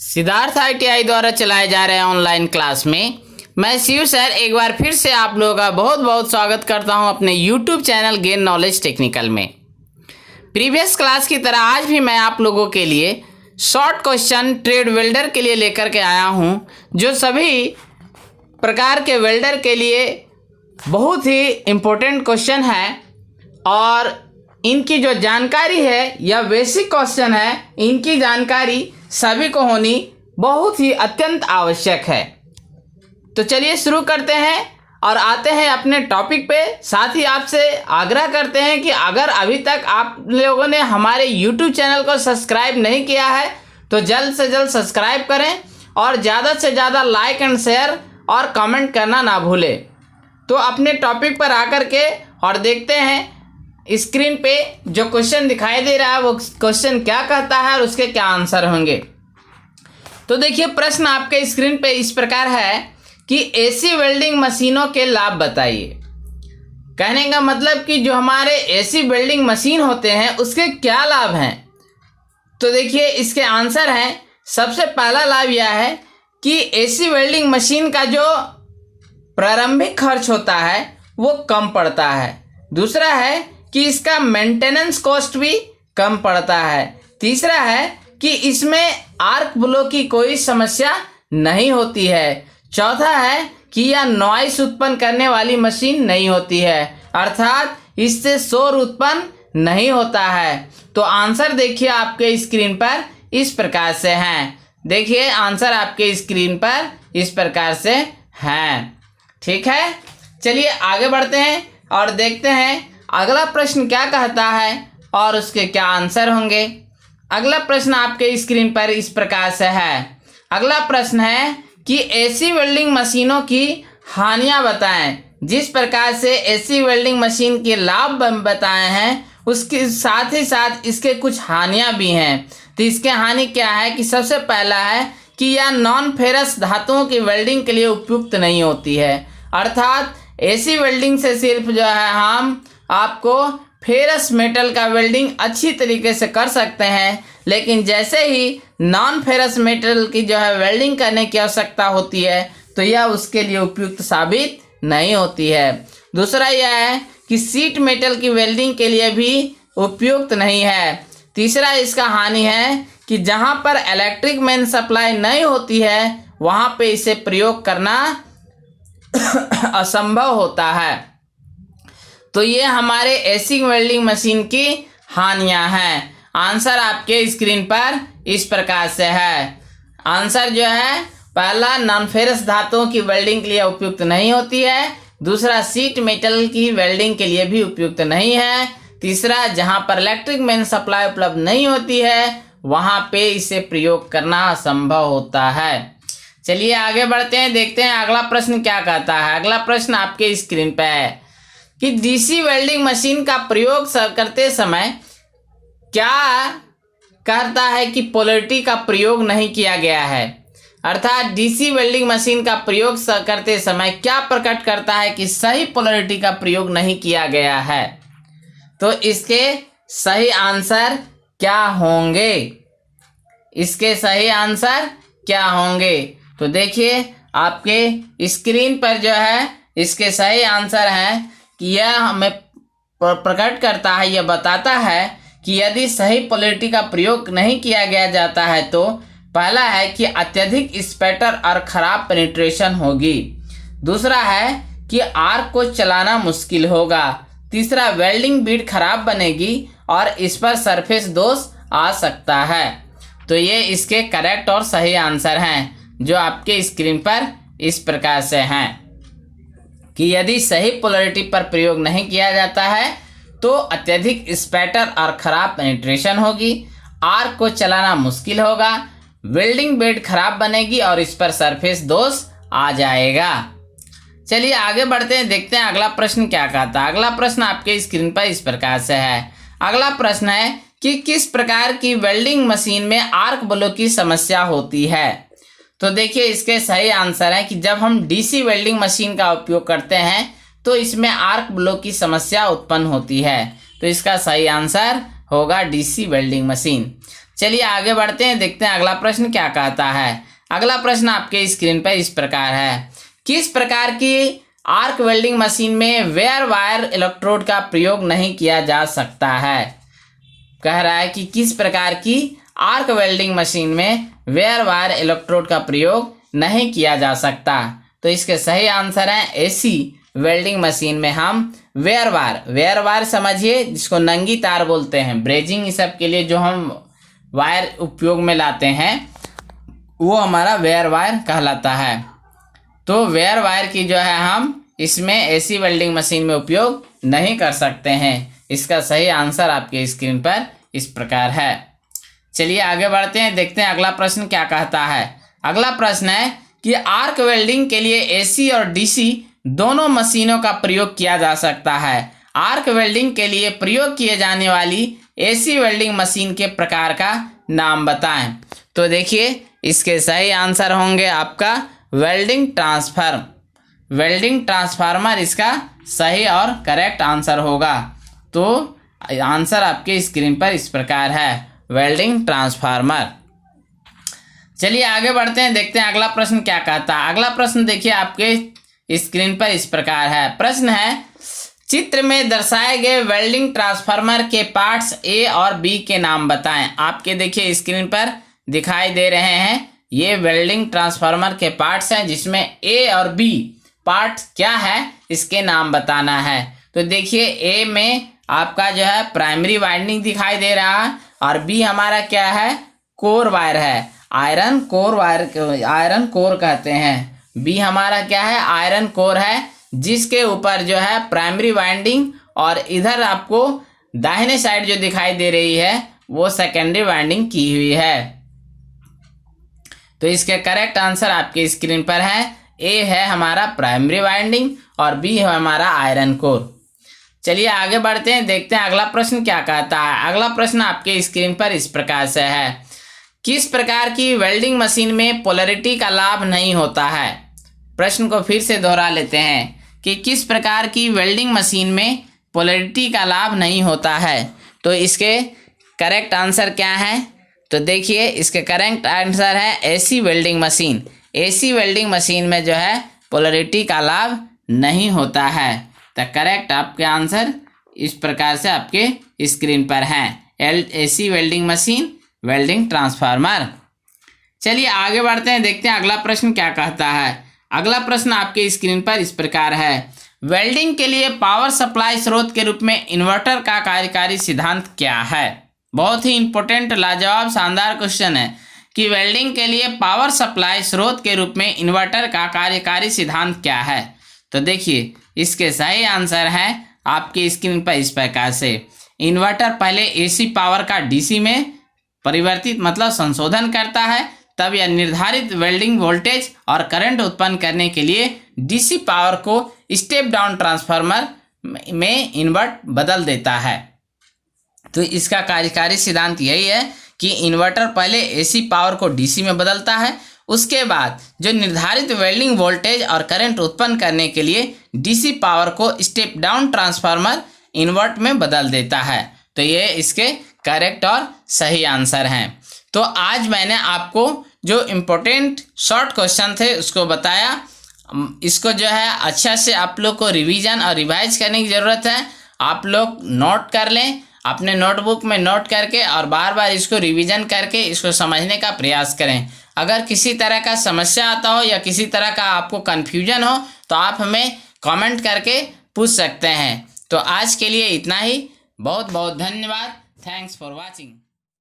Siddharth ITI द्वारा चलाए जा रहे ऑनलाइन क्लास में मैं शिव सर एक बार फिर से आप लोगों का बहुत बहुत स्वागत करता हूं अपने YouTube channel gain knowledge technical में। प्रीवियस क्लास की तरह आज भी मैं आप लोगों के लिए शॉर्ट क्वेश्चन ट्रेड वेल्डर के लिए लेकर के आया हूं, जो सभी प्रकार के वेल्डर के लिए बहुत ही इम्पोर्टेंट क्वेश्चन है और इनकी जो जानकारी है यह बेसिक क्वेश्चन है। इनकी जानकारी सभी को होनी बहुत ही अत्यंत आवश्यक है। तो चलिए शुरू करते हैं और आते हैं अपने टॉपिक पे। साथ ही आपसे आग्रह करते हैं कि अगर अभी तक आप लोगों ने हमारे YouTube चैनल को सब्सक्राइब नहीं किया है तो जल्द से जल्द सब्सक्राइब करें और ज़्यादा से ज़्यादा लाइक एंड शेयर और कमेंट करना ना भूलें। तो अपने टॉपिक पर आकर के और देखते हैं स्क्रीन पे जो क्वेश्चन दिखाई दे रहा है वो क्वेश्चन क्या कहता है और उसके क्या आंसर होंगे। तो देखिए प्रश्न आपके स्क्रीन पे इस प्रकार है कि एसी वेल्डिंग मशीनों के लाभ बताइए। कहने का मतलब कि जो हमारे एसी वेल्डिंग मशीन होते हैं उसके क्या लाभ हैं। तो देखिए इसके आंसर हैं। सबसे पहला लाभ यह है कि एसी वेल्डिंग मशीन का जो प्रारंभिक खर्च होता है वो कम पड़ता है। दूसरा है कि इसका मेंटेनेंस कॉस्ट भी कम पड़ता है। तीसरा है कि इसमें आर्क ब्लो की कोई समस्या नहीं होती है। चौथा है कि यह नॉइस उत्पन्न करने वाली मशीन नहीं होती है, अर्थात इससे शोर उत्पन्न नहीं होता है। तो आंसर देखिए आपके स्क्रीन पर इस प्रकार से हैं। देखिए आंसर आपके स्क्रीन पर इस प्रकार से हैं। ठीक है, चलिए आगे बढ़ते हैं और देखते हैं अगला प्रश्न क्या कहता है और उसके क्या आंसर होंगे। अगला प्रश्न आपके स्क्रीन पर इस प्रकार से है। अगला प्रश्न है कि एसी वेल्डिंग मशीनों की हानियां बताएं। जिस प्रकार से एसी वेल्डिंग मशीन के लाभ बताए हैं उसके साथ ही साथ इसके कुछ हानियां भी हैं। तो इसके हानि क्या है कि सबसे पहला है कि यह नॉन फेरस धातुओं की वेल्डिंग के लिए उपयुक्त नहीं होती है, अर्थात एसी वेल्डिंग से सिर्फ जो है हम आपको फेरस मेटल का वेल्डिंग अच्छी तरीके से कर सकते हैं, लेकिन जैसे ही नॉन फेरस मेटल की जो है वेल्डिंग करने की आवश्यकता होती है तो यह उसके लिए उपयुक्त साबित नहीं होती है। दूसरा यह है कि शीट मेटल की वेल्डिंग के लिए भी उपयुक्त नहीं है। तीसरा इसका हानि है कि जहां पर इलेक्ट्रिक मेन सप्लाई नहीं होती है वहां पे इसे प्रयोग करना असंभव होता है। तो ये हमारे एसी वेल्डिंग मशीन की हानियां हैं। आंसर आपके स्क्रीन पर इस प्रकार से है। आंसर जो है पहला नॉन फेरस धातुओं की वेल्डिंग के लिए उपयुक्त नहीं होती है। दूसरा शीट मेटल की वेल्डिंग के लिए भी उपयुक्त नहीं है। तीसरा जहां पर इलेक्ट्रिक मेन सप्लाई उपलब्ध नहीं होती है वहां पे इसे प्रयोग करना असंभव होता है। चलिए आगे बढ़ते हैं, देखते हैं अगला प्रश्न क्या कहता है। अगला प्रश्न आपके स्क्रीन पे है कि डीसी वेल्डिंग मशीन का प्रयोग करते समय क्या कहता है कि पोलैरिटी का प्रयोग नहीं किया गया है, अर्थात डीसी वेल्डिंग मशीन का प्रयोग करते समय क्या प्रकट करता है कि सही पोलैरिटी का प्रयोग नहीं किया गया है। तो इसके सही आंसर क्या होंगे, इसके सही आंसर क्या होंगे। तो देखिए आपके स्क्रीन पर जो है इसके सही आंसर हैं कि यह हमें प्रकट करता है, यह बताता है कि यदि सही पोलैरिटी का प्रयोग नहीं किया गया जाता है तो पहला है कि अत्यधिक स्पैटर और खराब पेनिट्रेशन होगी। दूसरा है कि आर्क को चलाना मुश्किल होगा। तीसरा वेल्डिंग बीड खराब बनेगी और इस पर सरफेस दोष आ सकता है। तो ये इसके करेक्ट और सही आंसर हैं जो आपके स्क्रीन पर इस प्रकार से हैं कि यदि सही पोलैरिटी पर प्रयोग नहीं किया जाता है तो अत्यधिक स्पैटर और खराब पेनिट्रेशन होगी, आर्क को चलाना मुश्किल होगा, वेल्डिंग बेड खराब बनेगी और इस पर सरफेस दोष आ जाएगा। चलिए आगे बढ़ते हैं, देखते हैं अगला प्रश्न क्या कहता है। अगला प्रश्न आपके स्क्रीन पर इस प्रकार से है। अगला प्रश्न है कि किस प्रकार की वेल्डिंग मशीन में आर्क ब्लो की समस्या होती है। तो देखिए इसके सही आंसर है कि जब हम डीसी वेल्डिंग मशीन का उपयोग करते हैं तो इसमें आर्क ब्लो की समस्या उत्पन्न होती है। तो इसका सही आंसर होगा डीसी वेल्डिंग मशीन। चलिए आगे बढ़ते हैं, देखते हैं अगला प्रश्न क्या कहता है। अगला प्रश्न आपके स्क्रीन पर इस प्रकार है, किस प्रकार की आर्क वेल्डिंग मशीन में वेयर वायर इलेक्ट्रोड का प्रयोग नहीं किया जा सकता है। कह रहा है कि किस प्रकार की आर्क वेल्डिंग मशीन में वेयर वायर इलेक्ट्रोड का प्रयोग नहीं किया जा सकता। तो इसके सही आंसर है एसी वेल्डिंग मशीन में हम वेयर वायर समझिए, जिसको नंगी तार बोलते हैं, ब्रेजिंग इस सब के लिए जो हम वायर उपयोग में लाते हैं वो हमारा वेयर वायर कहलाता है। तो वेयर वायर की जो है हम इसमें एसी वेल्डिंग मशीन में उपयोग नहीं कर सकते हैं। इसका सही आंसर आपके स्क्रीन पर इस प्रकार है। चलिए आगे बढ़ते हैं, देखते हैं अगला प्रश्न क्या कहता है। अगला प्रश्न है कि आर्क वेल्डिंग के लिए एसी और डीसी दोनों मशीनों का प्रयोग किया जा सकता है। आर्क वेल्डिंग के लिए प्रयोग किए जाने वाली एसी वेल्डिंग मशीन के प्रकार का नाम बताएं। तो देखिए इसके सही आंसर होंगे आपका वेल्डिंग ट्रांसफार्मर इसका सही और करेक्ट आंसर होगा। तो आंसर आपके स्क्रीन पर इस प्रकार है, वेल्डिंग ट्रांसफार्मर। चलिए आगे बढ़ते हैं, देखते हैं अगला प्रश्न क्या कहता है। अगला प्रश्न देखिए आपके स्क्रीन पर इस प्रकार है। प्रश्न है, चित्र में दर्शाए गए वेल्डिंग ट्रांसफार्मर के पार्ट्स ए और बी के नाम बताएं। आपके देखिए स्क्रीन पर दिखाई दे रहे हैं, ये वेल्डिंग ट्रांसफार्मर के पार्ट्स हैं, जिसमें ए और बी पार्ट क्या है इसके नाम बताना है। तो देखिए ए में आपका जो है प्राइमरी वाइंडिंग दिखाई दे रहा है और बी हमारा क्या है, कोर वायर है, आयरन कोर कहते हैं। बी हमारा क्या है, आयरन कोर है, जिसके ऊपर जो है प्राइमरी वाइंडिंग और इधर आपको दाहिने साइड जो दिखाई दे रही है वो सेकेंडरी वाइंडिंग की हुई है। तो इसके करेक्ट आंसर आपके स्क्रीन पर है, ए है हमारा प्राइमरी वाइंडिंग और बी है हमारा आयरन कोर। चलिए आगे बढ़ते हैं, देखते हैं अगला प्रश्न क्या कहता है। अगला प्रश्न आपके स्क्रीन पर इस प्रकार से है, किस प्रकार की वेल्डिंग मशीन में पोलैरिटी का लाभ नहीं होता है। प्रश्न को फिर से दोहरा लेते हैं कि किस प्रकार की वेल्डिंग मशीन में पोलैरिटी का लाभ नहीं होता है। तो इसके करेक्ट आंसर क्या है, तो देखिए इसके करेक्ट आंसर है AC welding machine. AC welding machine में जो है पोलैरिटी का लाभ नहीं होता है। तो करेक्ट आपके आंसर इस प्रकार से आपके स्क्रीन पर हैं, AC welding machine, welding transformer. चलिए आगे बढ़ते हैं, देखते हैं अगला प्रश्न क्या कहता है। अगला प्रश्न आपके स्क्रीन पर इस प्रकार है, वेल्डिंग के लिए पावर सप्लाई स्रोत के रूप में इन्वर्टर का कार्यकारी सिद्धांत क्या है। बहुत ही इंपॉर्टेंट, लाजवाब, शानदार क्वेश्चन है कि वेल्डिंग के लिए पावर सप्लाई स्रोत के रूप में इन्वर्टर का कार्यकारी सिद्धांत क्या है। तो देखिए इसके सही आंसर है आपके स्क्रीन पर इस प्रकार से, इन्वर्टर पहले एसी पावर का डीसी में परिवर्तित मतलब संशोधन करता है, तब यह निर्धारित वेल्डिंग वोल्टेज और करंट उत्पन्न करने के लिए डीसी पावर को स्टेप डाउन ट्रांसफार्मर में इन्वर्ट बदल देता है। तो इसका कार्यकारी सिद्धांत यही है कि इन्वर्टर पहले एसी पावर को डीसी में बदलता है, उसके बाद जो निर्धारित वेल्डिंग वोल्टेज और करंट उत्पन्न करने के लिए डीसी पावर को स्टेप डाउन ट्रांसफार्मर इन्वर्ट में बदल देता है। तो ये इसके करेक्ट और सही आंसर हैं। तो आज मैंने आपको जो इम्पोर्टेंट शॉर्ट क्वेश्चन थे उसको बताया। इसको जो है अच्छा से आप लोग को रिवीजन और रिवाइज करने की ज़रूरत है। आप लोग नोट कर लें, अपने नोटबुक में नोट करके और बार बार इसको रिवीजन करके इसको समझने का प्रयास करें। अगर किसी तरह का समस्या आता हो या किसी तरह का आपको कन्फ्यूजन हो तो आप हमें कमेंट करके पूछ सकते हैं। तो आज के लिए इतना ही, बहुत बहुत धन्यवाद। Thanks for watching.